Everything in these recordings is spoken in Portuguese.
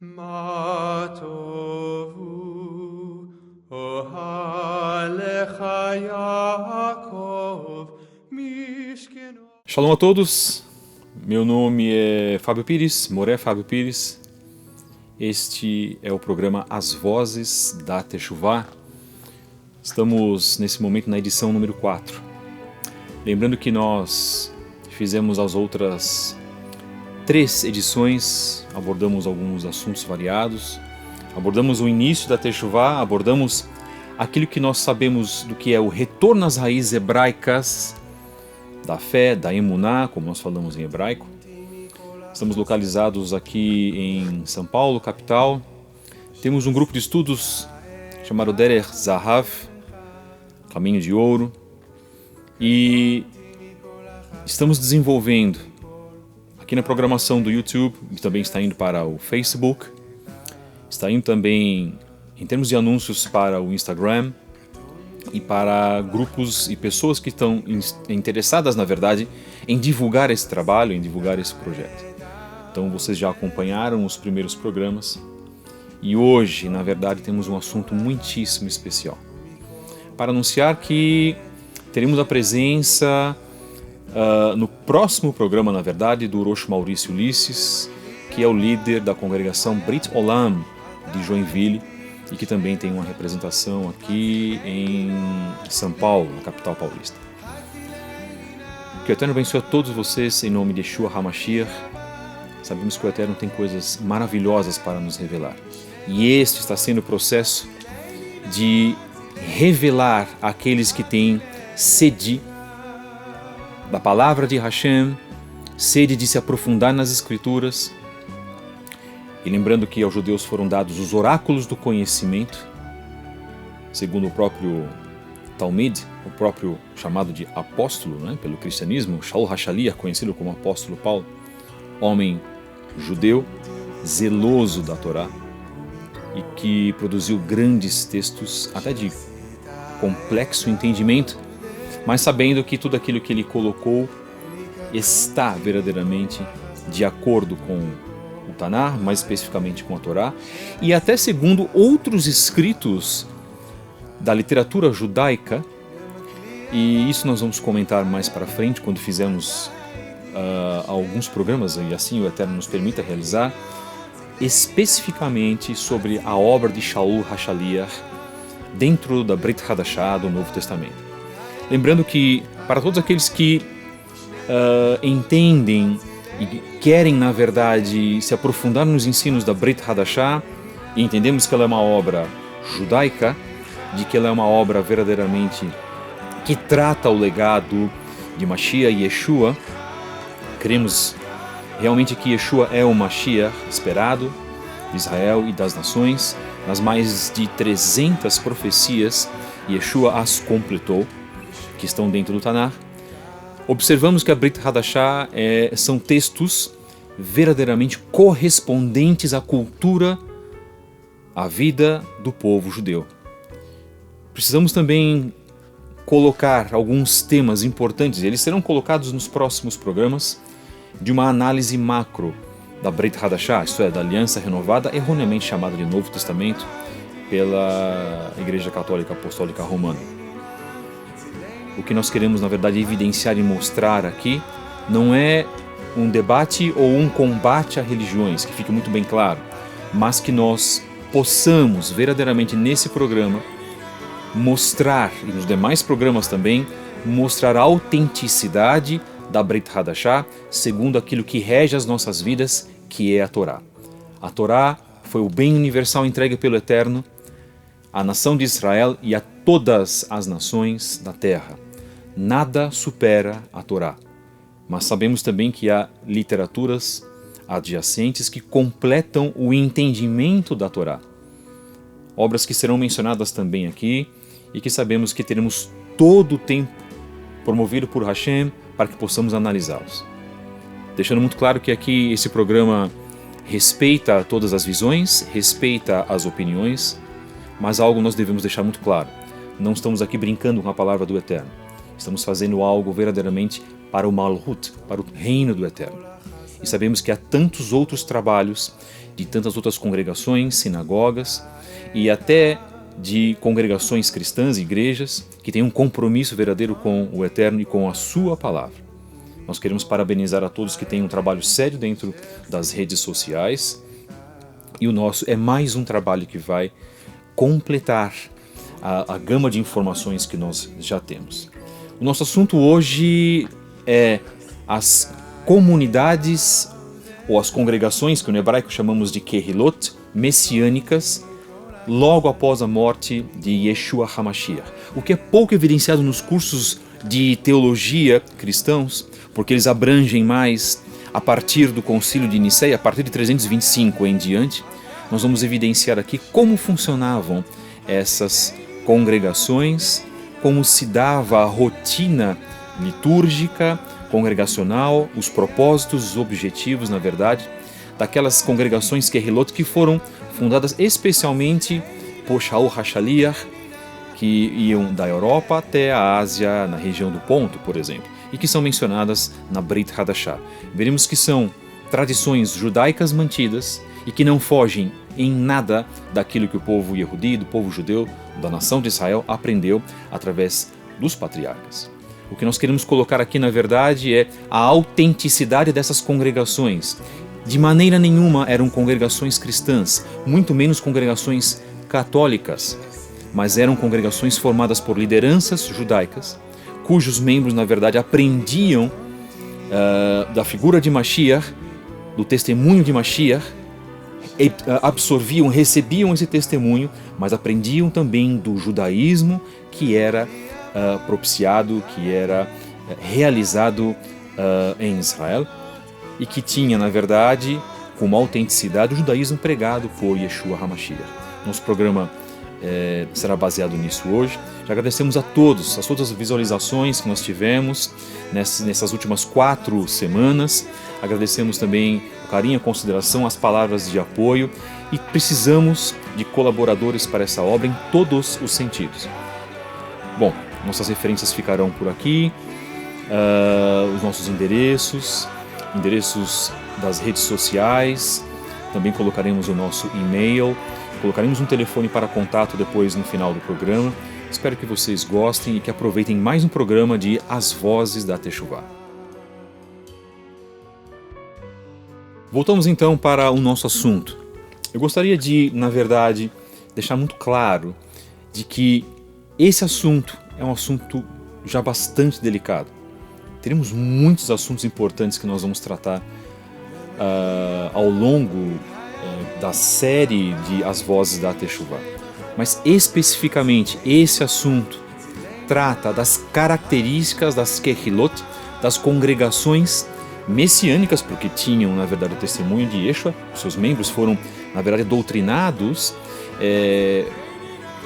Ma tovu ohalecha Yaakov mishkeno. Shalom a todos, meu nome é Fábio Pires, Moré Fábio Pires. Este é o programa As Vozes da Techuvá. Estamos nesse momento na edição número 4. Lembrando que nós fizemos as outras 3 edições, abordamos alguns assuntos variados, abordamos o início da Techuvá, abordamos aquilo que nós sabemos do que é o retorno às raízes hebraicas da fé, da emuná, como nós falamos em hebraico. Estamos localizados aqui em São Paulo, capital. Temos um grupo de estudos chamado Derech Zahav, Caminho de Ouro, e estamos desenvolvendo aqui na programação do YouTube, que também está indo para o Facebook, está indo também em termos de anúncios para o Instagram e para grupos e pessoas que estão interessadas, na verdade, em divulgar esse trabalho, em divulgar esse projeto. Então vocês já acompanharam os primeiros programas e hoje, na verdade, temos um assunto muitíssimo especial para anunciar que teremos a presença no próximo programa, na verdade, do Rosh Maurício Ulisses, que é o líder da congregação Brit Olam de Joinville e que também tem uma representação aqui em São Paulo, na capital paulista. Que o Eterno abençoe a todos vocês em nome de Yeshua HaMashiach. Sabemos que o Eterno tem coisas maravilhosas para nos revelar. E este está sendo o processo de revelar àqueles que têm sede da palavra de Hashem, sede de se aprofundar nas Escrituras. E lembrando que aos judeus foram dados os oráculos do conhecimento, segundo o próprio Talmud, o próprio chamado de apóstolo, pelo cristianismo, Shaul HaShaliach, conhecido como apóstolo Paulo, homem judeu, zeloso da Torá, e que produziu grandes textos, até de complexo entendimento, mas sabendo que tudo aquilo que ele colocou está verdadeiramente de acordo com o Tanar, mais especificamente com a Torá, e até segundo outros escritos da literatura judaica, e isso nós vamos comentar mais para frente, quando fizermos alguns programas, e assim o Eterno nos permita realizar, especificamente sobre a obra de Shaul HaShaliach dentro da Brit Hadashah do Novo Testamento. Lembrando que, para todos aqueles que entendem e querem, na verdade, se aprofundar nos ensinos da Brit Hadashah, e entendemos que ela é uma obra judaica, de que ela é uma obra verdadeiramente que trata o legado de Mashiach e Yeshua, cremos realmente que Yeshua é o Mashiach esperado de Israel e das nações. Nas mais de 300 profecias, Yeshua as completou, que estão dentro do Tanar. Observamos que a Brit Hadashah são textos verdadeiramente correspondentes à cultura, à vida do povo judeu. Precisamos também colocar alguns temas importantes, eles serão colocados nos próximos programas, de uma análise macro da Brit Hadashah, isto é, da Aliança Renovada, erroneamente chamada de Novo Testamento pela Igreja Católica Apostólica Romana. O que nós queremos, na verdade, evidenciar e mostrar aqui não é um debate ou um combate a religiões, que fique muito bem claro, mas que nós possamos verdadeiramente nesse programa mostrar, e nos demais programas também, mostrar a autenticidade da Brit Hadashah segundo aquilo que rege as nossas vidas, que é a Torá. A Torá foi o bem universal entregue pelo Eterno à nação de Israel e a todas as nações da terra. Nada supera a Torá. Mas sabemos também que há literaturas adjacentes que completam o entendimento da Torá. Obras que serão mencionadas também aqui e que sabemos que teremos todo o tempo promovido por Hashem para que possamos analisá-los. Deixando muito claro que aqui esse programa respeita todas as visões, respeita as opiniões, mas algo nós devemos deixar muito claro. Não estamos aqui brincando com a palavra do Eterno. Estamos fazendo algo verdadeiramente para o Malhut, para o reino do Eterno. e sabemos que há tantos outros trabalhos de tantas outras congregações, sinagogas e até de congregações cristãs, igrejas, que têm um compromisso verdadeiro com o Eterno e com a sua palavra. Nós queremos parabenizar a todos que têm um trabalho sério dentro das redes sociais, e o nosso é mais um trabalho que vai completar a gama de informações que nós já temos. O nosso assunto hoje é as comunidades ou as congregações, que no hebraico chamamos de Kehilot, messiânicas, logo após a morte de Yeshua HaMashiach. O que é pouco evidenciado nos cursos de teologia cristãos, porque eles abrangem mais a partir do Concílio de Nicéia, a partir de 325 em diante. Nós vamos evidenciar aqui como funcionavam essas congregações, como se dava a rotina litúrgica, congregacional, os propósitos, os objetivos, na verdade, daquelas congregações Kehilot que foram fundadas especialmente por Shaul HaShaliach, que iam da Europa até a Ásia, na região do Ponto, por exemplo, e que são mencionadas na Brit Hadashah. Veremos que são tradições judaicas mantidas e que não fogem em nada daquilo que o povo Yehudi, do povo judeu, da nação de Israel, aprendeu através dos patriarcas. O que nós queremos colocar aqui, na verdade, é a autenticidade dessas congregações. De maneira nenhuma eram congregações cristãs, muito menos congregações católicas, mas eram congregações formadas por lideranças judaicas, cujos membros, na verdade, aprendiam da figura de Mashiach, do testemunho de Mashiach, absorviam, recebiam esse testemunho, mas aprendiam também do judaísmo que era propiciado, que era realizado em Israel, e que tinha, na verdade, como autenticidade o judaísmo pregado por Yeshua HaMashiach. Nosso programa será baseado nisso hoje. Já agradecemos a todos, as todas as visualizações que nós tivemos nessas últimas 4 semanas. Agradecemos também o carinho, a consideração, as palavras de apoio, e precisamos de colaboradores para essa obra em todos os sentidos. Bom, nossas referências ficarão por aqui, os nossos endereços das redes sociais, também colocaremos o nosso e-mail, colocaremos um telefone para contato depois no final do programa. Espero que vocês gostem e que aproveitem mais um programa de As Vozes da Teshuvá. Voltamos então para o nosso assunto. Eu gostaria de, na verdade, deixar muito claro de que esse assunto é um assunto já bastante delicado. Teremos muitos assuntos importantes que nós vamos tratar ao longo da série de As Vozes da Teshuvá. Mas especificamente esse assunto trata das características das Kehilot, das congregações messiânicas, porque tinham, na verdade, o testemunho de Yeshua. Seus membros foram, na verdade, doutrinados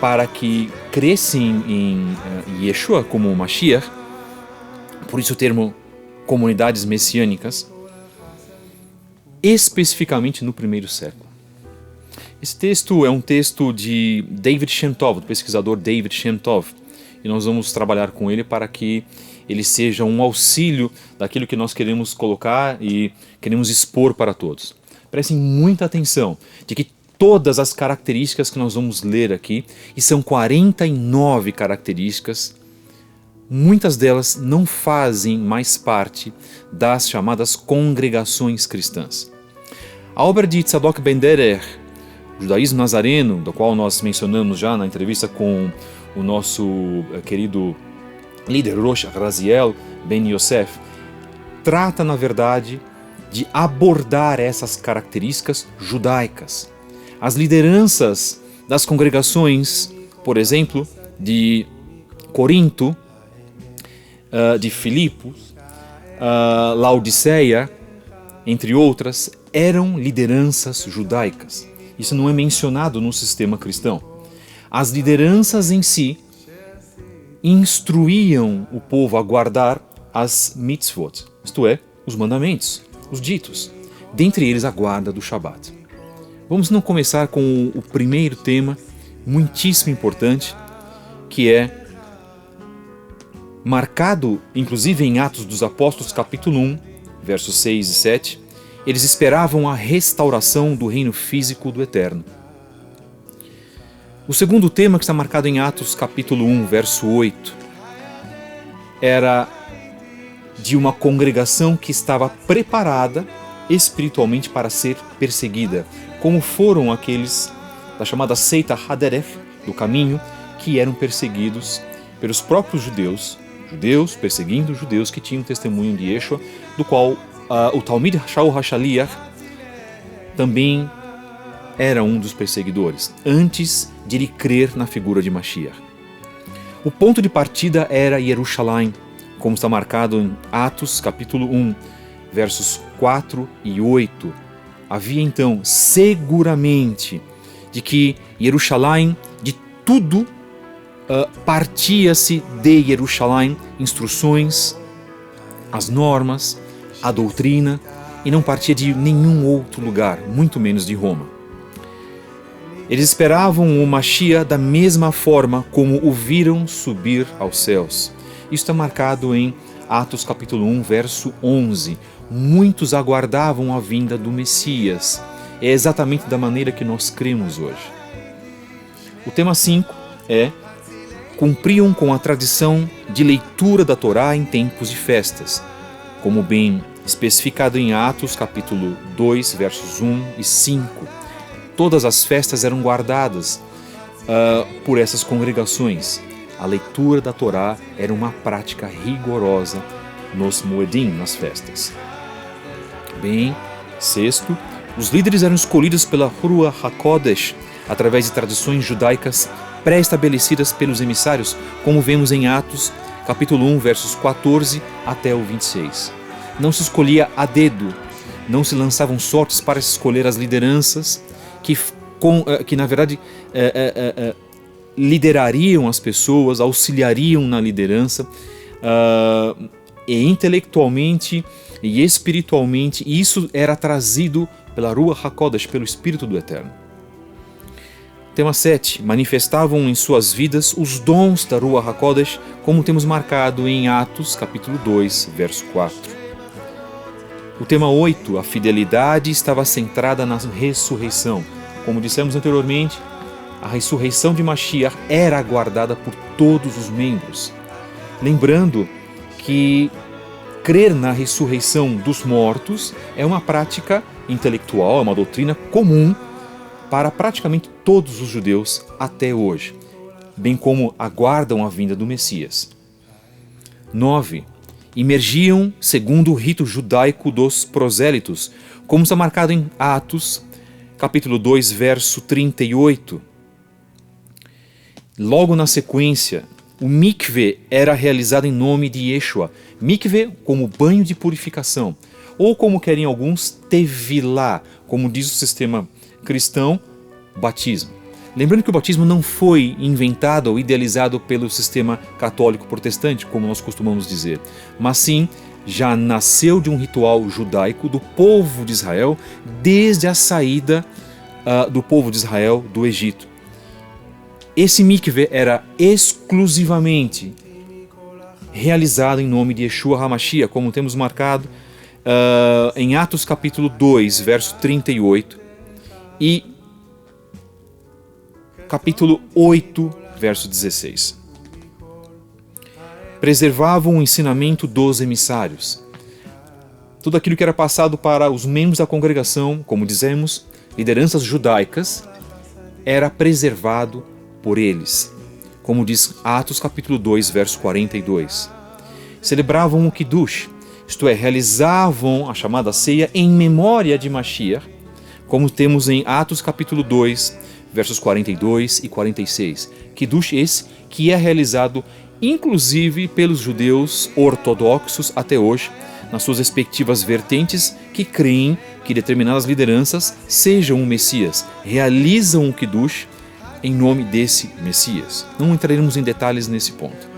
para que crescem em Yeshua como Mashiach, por isso o termo comunidades messiânicas, especificamente no primeiro século. Esse texto é um texto de David Shem Tov, do pesquisador David Shem Tov, e nós vamos trabalhar com ele para que ele seja um auxílio daquilo que nós queremos colocar e queremos expor para todos. Prestem muita atenção de que todas as características que nós vamos ler aqui, e são 49 características, muitas delas não fazem mais parte das chamadas congregações cristãs. A obra de Tzadok Ben Derer, Judaísmo Nazareno, do qual nós mencionamos já na entrevista com o nosso querido líder Rosh Raziel Ben Yosef, trata, na verdade, de abordar essas características judaicas. As lideranças das congregações, por exemplo, de Corinto, de Filipos, Laodiceia, entre outras, eram lideranças judaicas. Isso não é mencionado no sistema cristão. As lideranças em si instruíam o povo a guardar as mitzvot, isto é, os mandamentos, os ditos, dentre eles a guarda do Shabat. Vamos não começar com o primeiro tema, muitíssimo importante, que é marcado, inclusive em Atos dos Apóstolos, capítulo 1, versos 6 e 7, Eles esperavam a restauração do reino físico do Eterno. O segundo tema, que está marcado em Atos capítulo 1, verso 8, era de uma congregação que estava preparada espiritualmente para ser perseguida, como foram aqueles da chamada seita Haderef, do caminho, que eram perseguidos pelos próprios judeus perseguindo judeus que tinham testemunho de Yeshua, do qual o Talmid Shaul HaShaliach também era um dos perseguidores, antes de ele crer na figura de Mashiach. O ponto de partida era Jerusalém, como está marcado em Atos capítulo 1, versos 4 e 8. Havia então seguramente de que Jerusalém, de tudo, partia-se de Jerusalém, instruções, as normas, a doutrina, e não partia de nenhum outro lugar, muito menos de Roma. Eles esperavam o Mashiach da mesma forma como o viram subir aos céus. Isso está marcado em Atos capítulo 1, verso 11. Muitos aguardavam a vinda do Messias. É exatamente da maneira que nós cremos hoje. O tema 5 é: cumpriam com a tradição de leitura da Torá em tempos de festas, como bem especificado em Atos capítulo 2, versos 1 e 5. Todas as festas eram guardadas por essas congregações. A leitura da Torá era uma prática rigorosa nos Moedim, nas festas. Bem, sexto, os líderes eram escolhidos pela Ruach HaKodesh através de tradições judaicas pré-estabelecidas pelos emissários, como vemos em Atos capítulo 1, versos 14 até o 26. Não se escolhia a dedo, não se lançavam sortes para escolher as lideranças que na verdade liderariam as pessoas, auxiliariam na liderança, e intelectualmente e espiritualmente, e isso era trazido pela Ruach HaKodesh, pelo Espírito do Eterno. Tema 7. Manifestavam em suas vidas os dons da Ruach HaKodesh, como temos marcado em Atos capítulo 2, verso 4. O tema 8, a fidelidade estava centrada na ressurreição. Como dissemos anteriormente, a ressurreição de Mashiach era aguardada por todos os membros. Lembrando que crer na ressurreição dos mortos é uma prática intelectual, é uma doutrina comum para praticamente todos os judeus até hoje, bem como aguardam a vinda do Messias. 9. Emergiam segundo o rito judaico dos prosélitos, como está marcado em Atos, capítulo 2, verso 38. Logo na sequência, o mikve era realizado em nome de Yeshua. Mikve como banho de purificação, ou como querem alguns, tevilá, como diz o sistema cristão, batismo. Lembrando que o batismo não foi inventado ou idealizado pelo sistema católico protestante, como nós costumamos dizer, mas sim já nasceu de um ritual judaico do povo de Israel desde a saída do povo de Israel do Egito. Esse mikve era exclusivamente realizado em nome de Yeshua HaMashiach, como temos marcado em Atos capítulo 2, verso 38 e capítulo 8, verso 16. Preservavam o ensinamento dos emissários. Tudo aquilo que era passado para os membros da congregação, como dizemos, lideranças judaicas, era preservado por eles. Como diz Atos capítulo 2, verso 42. Celebravam o Kiddush, isto é, realizavam a chamada ceia em memória de Mashiach, como temos em Atos capítulo 2, versos 42 e 46. Kiddush esse que é realizado inclusive pelos judeus ortodoxos até hoje, nas suas respectivas vertentes, que creem que determinadas lideranças sejam um Messias, realizam o Kiddush em nome desse Messias. Não entraremos em detalhes nesse ponto.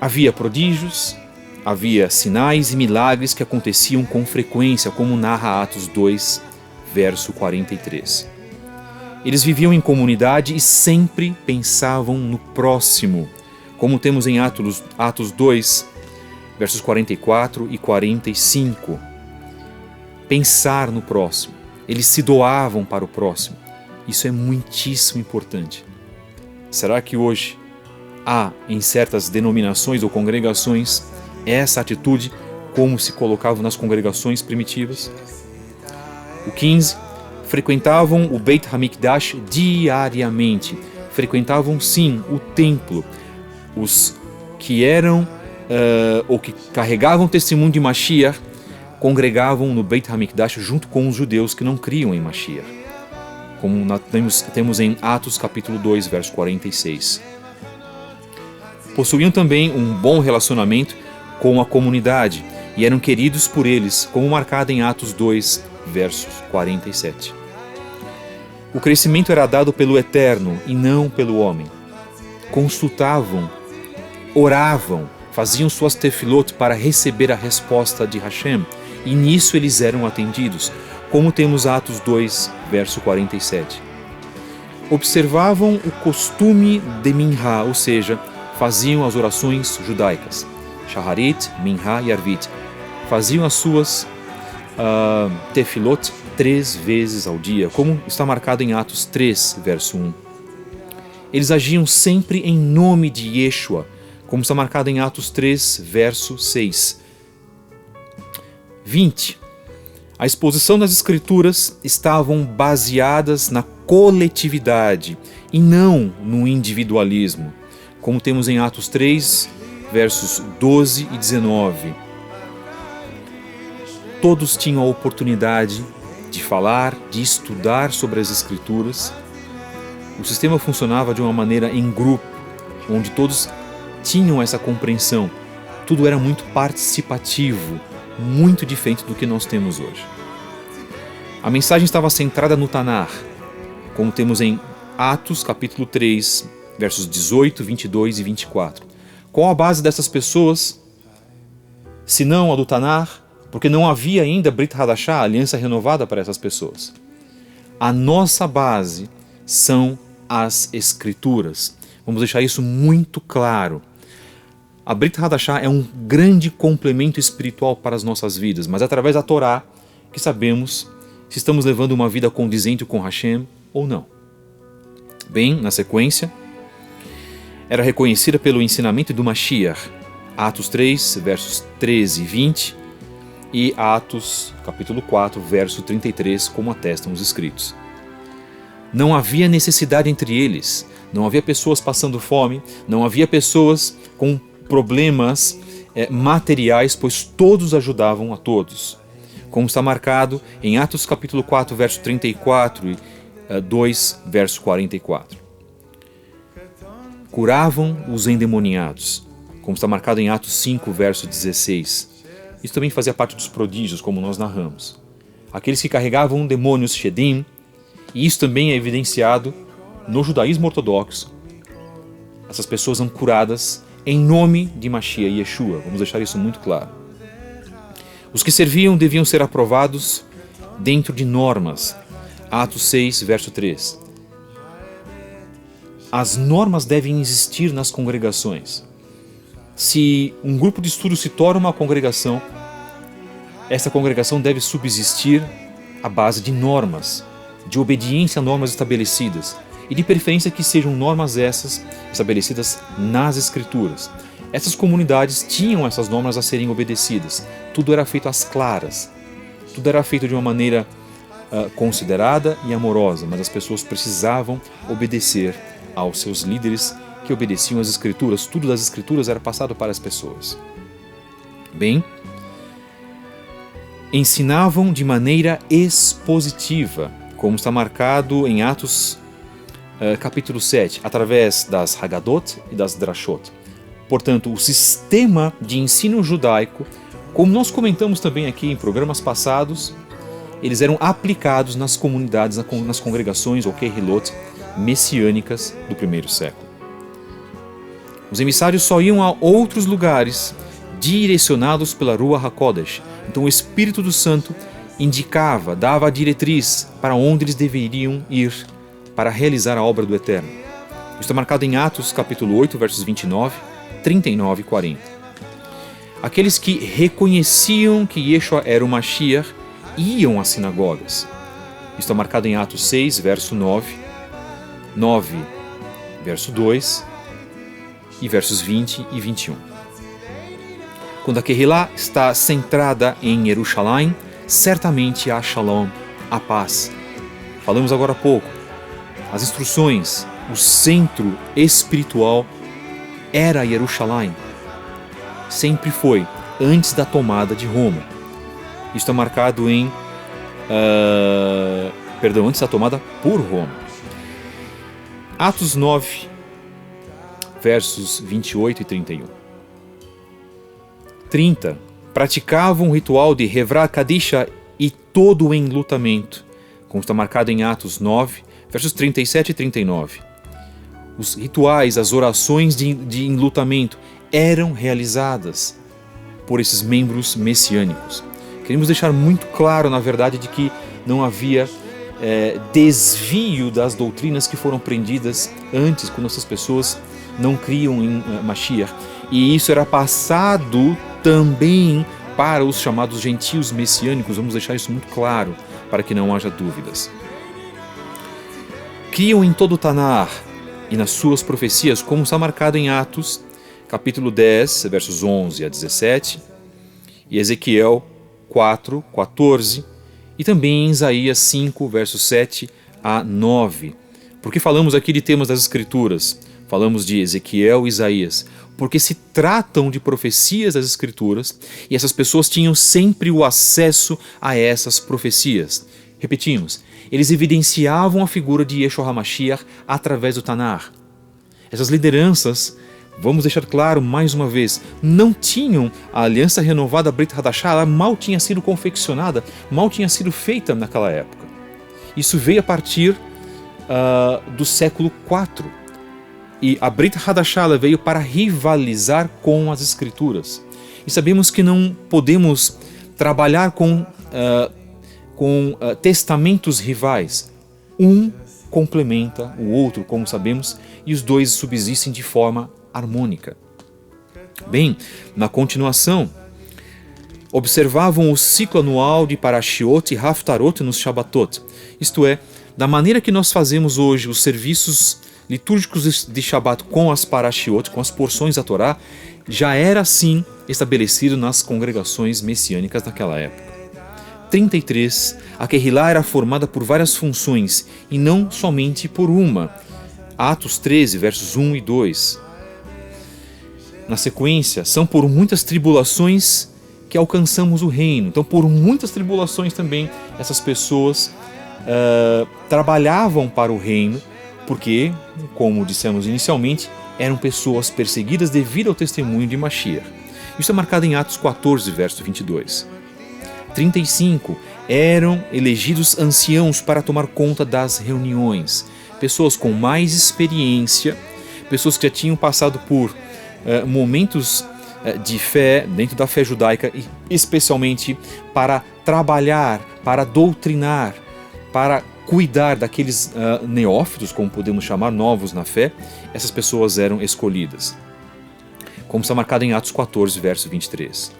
Havia prodígios, havia sinais e milagres que aconteciam com frequência, como narra Atos 2, verso 43. Eles viviam em comunidade e sempre pensavam no próximo. Como temos em Atos 2, versos 44 e 45. Pensar no próximo. Eles se doavam para o próximo. Isso é muitíssimo importante. Será que hoje há, em certas denominações ou congregações, essa atitude como se colocava nas congregações primitivas? O 15. Frequentavam o Beit HaMikdash diariamente. Frequentavam, sim, o templo. Os que eram ou que carregavam testemunho de Mashiach congregavam no Beit HaMikdash junto com os judeus que não criam em Mashiach. Como temos em Atos capítulo 2, verso 46. Possuíam também um bom relacionamento com a comunidade e eram queridos por eles, como marcado em Atos 2, versos 47. O crescimento era dado pelo Eterno e não pelo homem. Consultavam, oravam, faziam suas tefilot para receber a resposta de Hashem, e nisso eles eram atendidos, como temos Atos 2, verso 47. Observavam o costume de Minha, ou seja, faziam as orações judaicas, Shaharit, Minha e Arvit. Faziam as suas tefilot 3 vezes ao dia, como está marcado em Atos 3, verso 1. Eles agiam sempre em nome de Yeshua, como está marcado em Atos 3, verso 6. 20. A exposição das Escrituras estavam baseadas na coletividade e não no individualismo, como temos em Atos 3, versos 12 e 19. Todos tinham a oportunidade de falar, de estudar sobre as Escrituras. O sistema funcionava de uma maneira em grupo, onde todos tinham essa compreensão. Tudo era muito participativo, muito diferente do que nós temos hoje. A mensagem estava centrada no Tanar, como temos em Atos capítulo 3, versos 18, 22 e 24. Qual a base dessas pessoas, se não a do Tanar? Porque não havia ainda Brit Hadashah, aliança renovada para essas pessoas. A nossa base são as Escrituras. Vamos deixar isso muito claro. A Brit Hadashah é um grande complemento espiritual para as nossas vidas, mas é através da Torá que sabemos se estamos levando uma vida condizente com Hashem ou não. Bem, na sequência, era reconhecida pelo ensinamento do Mashiach, Atos 3, versos 13 e 20, e Atos, capítulo 4, verso 33, como atestam os escritos. Não havia necessidade entre eles, não havia pessoas passando fome, não havia pessoas com problemas materiais, pois todos ajudavam a todos. Como está marcado em Atos capítulo 4, verso 34 e 2, verso 44. Curavam os endemoniados, como está marcado em Atos 5, verso 16. Isso também fazia parte dos prodígios, como nós narramos. Aqueles que carregavam demônios Shedim, e isso também é evidenciado no judaísmo ortodoxo. Essas pessoas são curadas em nome de Mashiach e Yeshua. Vamos deixar isso muito claro. Os que serviam deviam ser aprovados dentro de normas. Atos 6, verso 3. As normas devem existir nas congregações. Se um grupo de estudo se torna uma congregação, essa congregação deve subsistir à base de normas, de obediência a normas estabelecidas, e de preferência que sejam normas essas estabelecidas nas Escrituras. Essas comunidades tinham essas normas a serem obedecidas. Tudo era feito às claras. Tudo era feito de uma maneira considerada e amorosa, mas as pessoas precisavam obedecer aos seus líderes que obedeciam às Escrituras. Tudo das Escrituras era passado para as pessoas. Bem, ensinavam de maneira expositiva, como está marcado em Atos capítulo 7, através das Haggadot e das Drashot. Portanto, o sistema de ensino judaico, como nós comentamos também aqui em programas passados, eles eram aplicados nas comunidades, nas congregações ou Kehilot messiânicas do primeiro século. Os emissários só iam a outros lugares direcionados pela Ruach HaKodesh. Então o Espírito do Santo indicava, dava a diretriz para onde eles deveriam ir para realizar a obra do Eterno. Isso está marcado em Atos capítulo 8, versos 29, 39 e 40. aqueles que reconheciam que Yeshua era o Mashiach iam às sinagogas. Isso está marcado em Atos 6, verso 9, 9, verso 2 e versos 20 e 21. Quando a Kehilá está centrada em Jerusalém, certamente há Shalom, a paz. Falamos agora há pouco, as instruções, o centro espiritual era Jerusalém. Sempre foi, antes da tomada de Roma. Isso está marcado em... antes da tomada por Roma. Atos 9, versos 28 e 31. 30. Praticavam o ritual de Hevra Kadisha e todo o enlutamento, como está marcado em Atos 9, versos 37 e 39. Os rituais, as orações de enlutamento eram realizadas por esses membros messiânicos. Queremos deixar muito claro, na verdade, de que não havia desvio das doutrinas que foram aprendidas antes, quando essas pessoas não criam em Mashiach. E isso era passado também para os chamados gentios messiânicos. Vamos deixar isso muito claro, para que não haja dúvidas. Criam em todo o Tanar e nas suas profecias, como está marcado em Atos, capítulo 10, versos 11 a 17, e Ezequiel 4, 14, e também em Isaías 5, versos 7 a 9. Porque falamos aqui de temas das Escrituras, falamos de Ezequiel e Isaías, porque se tratam de profecias das Escrituras e essas pessoas tinham sempre o acesso a essas profecias. Repetimos, eles evidenciavam a figura de Yeshua HaMashiach através do Tanar. Essas lideranças, vamos deixar claro mais uma vez, não tinham a aliança renovada Brit Hadashah, ela mal tinha sido confeccionada, mal tinha sido feita naquela época. Isso veio a partir do século IV. E a Brit Hadashah veio para rivalizar com as Escrituras. E sabemos que não podemos trabalhar com testamentos rivais. Um complementa o outro, como sabemos, e os dois subsistem de forma harmônica. Bem, na continuação, observavam o ciclo anual de Parashiot e Haftarot nos Shabbatot, isto é, da maneira que nós fazemos hoje os serviços litúrgicos de Shabbat com as Parashiot, com as porções da Torá, já era assim estabelecido nas congregações messiânicas naquela época. 33. A Kehilá era formada por várias funções e não somente por uma. Atos 13, versos 1 e 2. Na sequência, são por muitas tribulações que alcançamos o reino. Então, por muitas tribulações também, essas pessoas trabalhavam para o reino, porque, como dissemos inicialmente, eram pessoas perseguidas devido ao testemunho de Mashiach. Isso é marcado em Atos 14, verso 22. 35. Eram elegidos anciãos para tomar conta das reuniões. Pessoas com mais experiência, pessoas que já tinham passado por momentos de fé, dentro da fé judaica, e especialmente para trabalhar, para doutrinar, para cuidar daqueles neófitos, como podemos chamar, novos na fé. Essas pessoas eram escolhidas. Como está marcado em Atos 14, verso 23.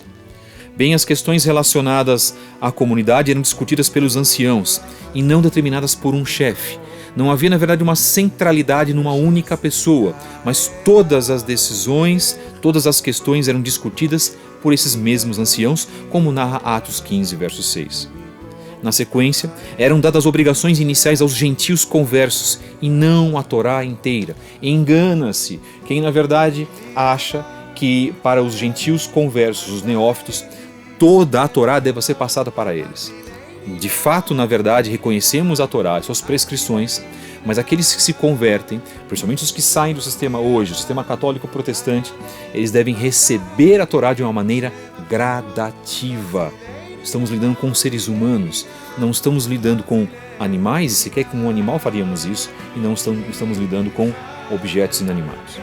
Bem, as questões relacionadas à comunidade eram discutidas pelos anciãos e não determinadas por um chefe. Não havia, na verdade, uma centralidade numa única pessoa, mas todas as decisões, todas as questões eram discutidas por esses mesmos anciãos, como narra Atos 15, verso 6. Na sequência, eram dadas obrigações iniciais aos gentios conversos e não a Torá inteira. Engana-se quem, na verdade, acha que para os gentios conversos, os neófitos, toda a Torá deve ser passada para eles. De fato, na verdade, reconhecemos a Torá, suas prescrições, mas aqueles que se convertem, principalmente os que saem do sistema hoje, o sistema católico protestante, eles devem receber a Torá de uma maneira gradativa. Estamos lidando com seres humanos, não estamos lidando com animais, e sequer com um animal faríamos isso, e não estamos lidando com objetos inanimados.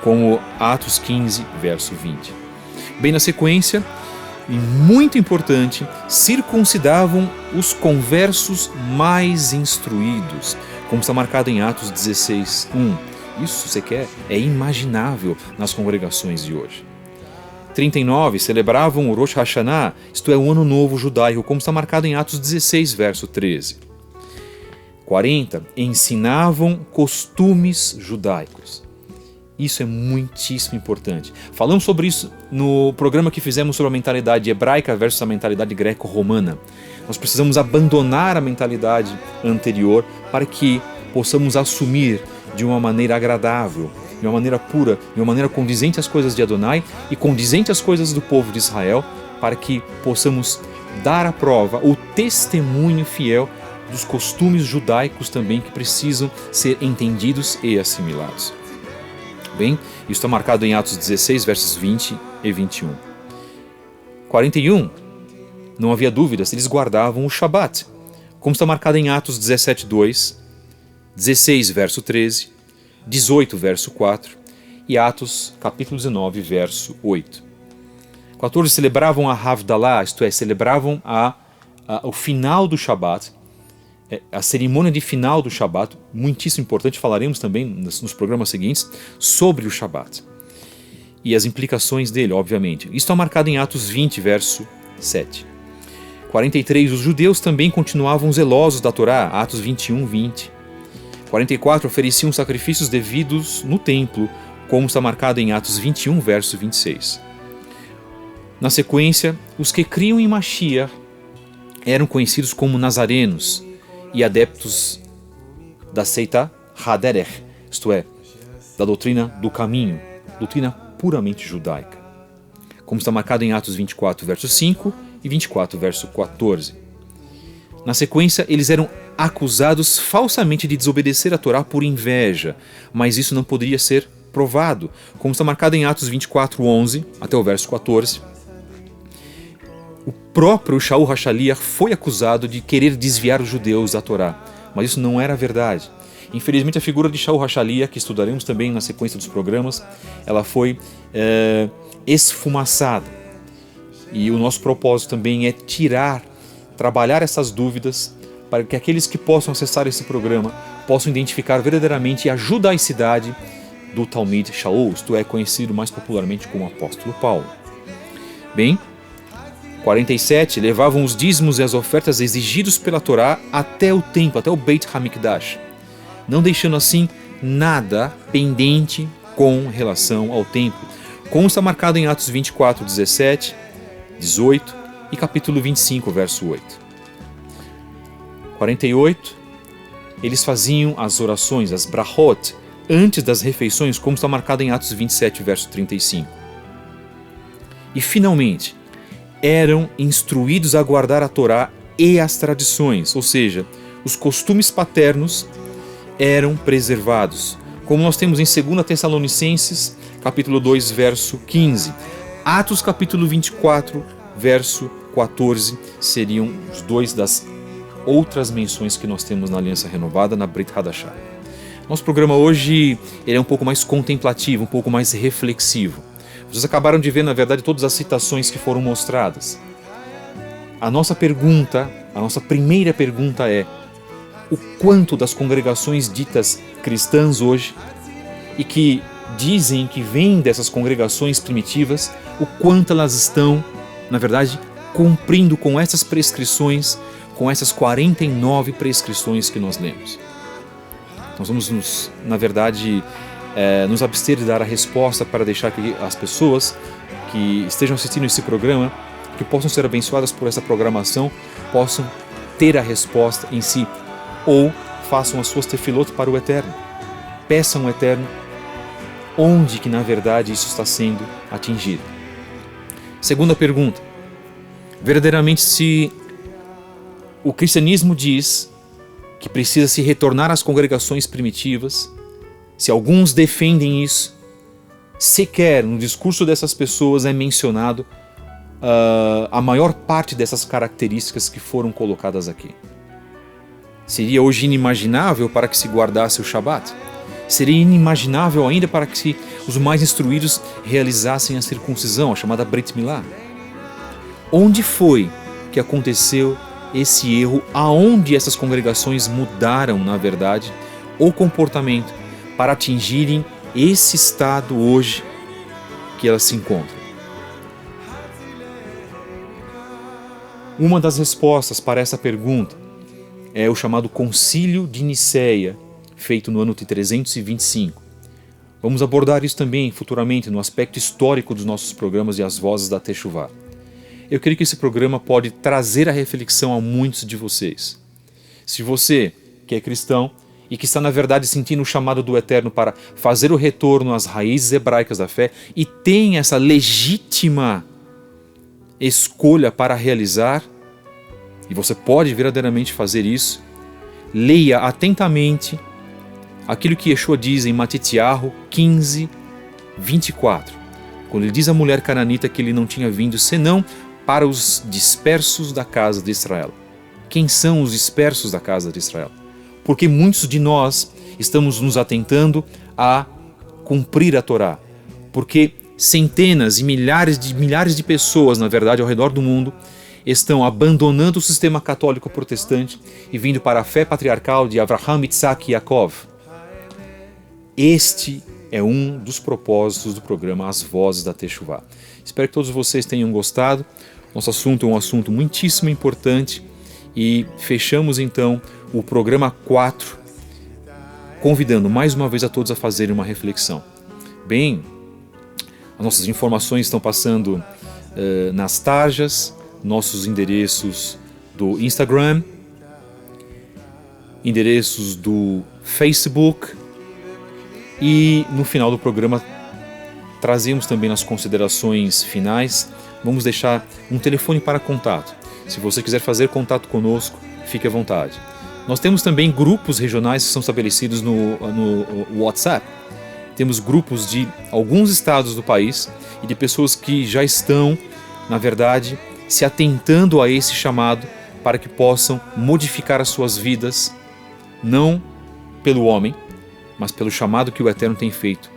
Como Atos 15, verso 20. Bem na sequência, e muito importante, circuncidavam os conversos mais instruídos, como está marcado em Atos 16, 1. Isso sequer é imaginável nas congregações de hoje. 39 celebravam o Rosh Hashanah, isto é, o Ano Novo Judaico, como está marcado em Atos 16, verso 13. 40 ensinavam costumes judaicos. Isso é muitíssimo importante. Falamos sobre isso no programa que fizemos sobre a mentalidade hebraica versus a mentalidade greco-romana. Nós precisamos abandonar a mentalidade anterior para que possamos assumir de uma maneira agradável, de uma maneira pura, de uma maneira condizente às coisas de Adonai e condizente às coisas do povo de Israel, para que possamos dar a prova, o testemunho fiel dos costumes judaicos também que precisam ser entendidos e assimilados. Bem, isso está marcado em Atos 16, versos 20 e 21. 41, não havia dúvidas, eles guardavam o Shabat, como está marcado em Atos 17, 2, 16, verso 13, 18, verso 4 e Atos, capítulo 19, verso 8. 14, celebravam a Havdalah, isto é, celebravam o final do Shabat, a cerimônia de final do Shabat, muitíssimo importante, falaremos também nos programas seguintes sobre o Shabat e as implicações dele, obviamente. Isso está marcado em Atos 20, verso 7. 43, os judeus também continuavam zelosos da Torá, Atos 21, 20. 44, ofereciam sacrifícios devidos no templo, como está marcado em Atos 21, verso 26. Na sequência, os que criam em Mashiach eram conhecidos como nazarenos e adeptos da seita Haderech, isto é, da doutrina do caminho, doutrina puramente judaica, como está marcado em Atos 24, verso 5 e 24, verso 14. Na sequência, eles eram acusados falsamente de desobedecer a Torá por inveja, mas isso não poderia ser provado, como está marcado em Atos 24, 11 até o verso 14. O próprio Shaul HaShaliach foi acusado de querer desviar os judeus da Torá, mas isso não era verdade. Infelizmente, a figura de Shaul HaShaliach, que estudaremos também na sequência dos programas, ela foi esfumaçada. E o nosso propósito também é trabalhar essas dúvidas para que aqueles que possam acessar esse programa possam identificar verdadeiramente a judaicidade do Talmid Shaul, isto é, conhecido mais popularmente como Apóstolo Paulo. Bem, 47, levavam os dízimos e as ofertas exigidos pela Torá até o templo, até o Beit HaMikdash, não deixando assim nada pendente com relação ao templo, como está marcado em Atos 24, 17, 18 e capítulo 25, verso 8. 48, eles faziam as orações, as brachot, antes das refeições, como está marcado em Atos 27, verso 35. E finalmente, eram instruídos a guardar a Torá e as tradições, ou seja, os costumes paternos eram preservados, como nós temos em 2 Tessalonicenses, capítulo 2, verso 15. Atos, capítulo 24, verso 14, seriam os dois das outras menções que nós temos na Aliança Renovada, na Brit Hadashah. Nosso programa hoje ele é um pouco mais contemplativo, um pouco mais reflexivo. Vocês acabaram de ver, na verdade, todas as citações que foram mostradas. A nossa primeira pergunta é: o quanto das congregações ditas cristãs hoje, e que dizem que vêm dessas congregações primitivas, o quanto elas estão, na verdade, cumprindo com essas prescrições, com essas 49 prescrições que nós lemos? Nós vamos, nos abster de dar a resposta para deixar que as pessoas que estejam assistindo esse programa, que possam ser abençoadas por essa programação, possam ter a resposta em si, ou façam as suas tefilot para o Eterno. Peçam ao Eterno onde que na verdade isso está sendo atingido. Segunda pergunta: verdadeiramente, se o cristianismo diz que precisa se retornar às congregações primitivas, se alguns defendem isso, sequer no discurso dessas pessoas é mencionado a maior parte dessas características que foram colocadas aqui. Seria hoje inimaginável para que se guardasse o Shabat? Seria inimaginável ainda para que os mais instruídos realizassem a circuncisão, a chamada Brit Milá? Onde foi que aconteceu esse erro? Aonde essas congregações mudaram, na verdade, o comportamento para atingirem esse estado hoje que elas se encontram? Uma das respostas para essa pergunta é o chamado Concílio de Nicéia, feito no ano de 325. Vamos abordar isso também futuramente no aspecto histórico dos nossos programas de As Vozes da Techuvá. Eu creio que esse programa pode trazer a reflexão a muitos de vocês. Se você, que é cristão e que está na verdade sentindo o chamado do Eterno para fazer o retorno às raízes hebraicas da fé e tem essa legítima escolha para realizar, e você pode verdadeiramente fazer isso, leia atentamente aquilo que Yeshua diz em Matitiahu 15, 24, quando ele diz à mulher cananita que ele não tinha vindo senão para os dispersos da casa de Israel. Quem são os dispersos da casa de Israel? Porque muitos de nós estamos nos atentando a cumprir a Torá, porque centenas e milhares de pessoas, na verdade, ao redor do mundo, estão abandonando o sistema católico protestante e vindo para a fé patriarcal de Avraham, Isaac e Yaakov. Este é um dos propósitos do programa As Vozes da Techuvá. Espero que todos vocês tenham gostado. Nosso assunto é um assunto muitíssimo importante e fechamos então o programa 4, convidando mais uma vez a todos a fazerem uma reflexão. Bem, as nossas informações estão passando nas tarjas, nossos endereços do Instagram, endereços do Facebook, e no final do programa trazemos também nas considerações finais, vamos deixar um telefone para contato. Se você quiser fazer contato conosco, fique à vontade. Nós temos também grupos regionais que são estabelecidos no WhatsApp. Temos grupos de alguns estados do país e de pessoas que já estão, na verdade, se atentando a esse chamado para que possam modificar as suas vidas, não pelo homem, mas pelo chamado que o Eterno tem feito.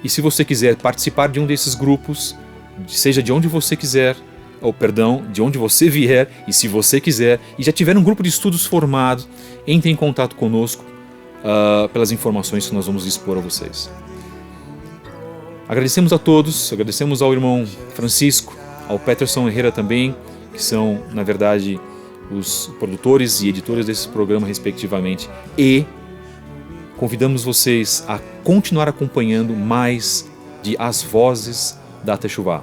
E se você quiser participar de um desses grupos, seja de onde você quiser, de onde você vier, e se você quiser, e já tiver um grupo de estudos formado, entre em contato conosco pelas informações que nós vamos expor a vocês. Agradecemos a todos, agradecemos ao irmão Francisco, ao Peterson Herrera também, que são, na verdade, os produtores e editores desse programa, respectivamente, e convidamos vocês a continuar acompanhando mais de As Vozes da Techuvá.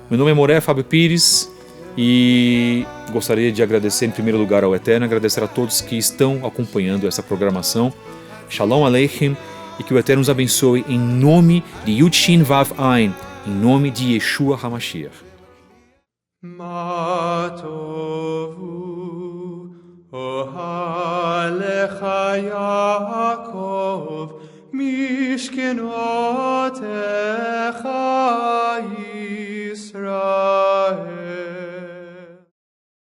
Meu nome é Moré Fábio Pires e gostaria de agradecer em primeiro lugar ao Eterno, agradecer a todos que estão acompanhando essa programação. Shalom Aleichem, e que o Eterno nos abençoe em nome de Yud Shin Vav Ain, em nome de Yeshua HaMashiach. Yaakov, Mishkenotecha Yisrael.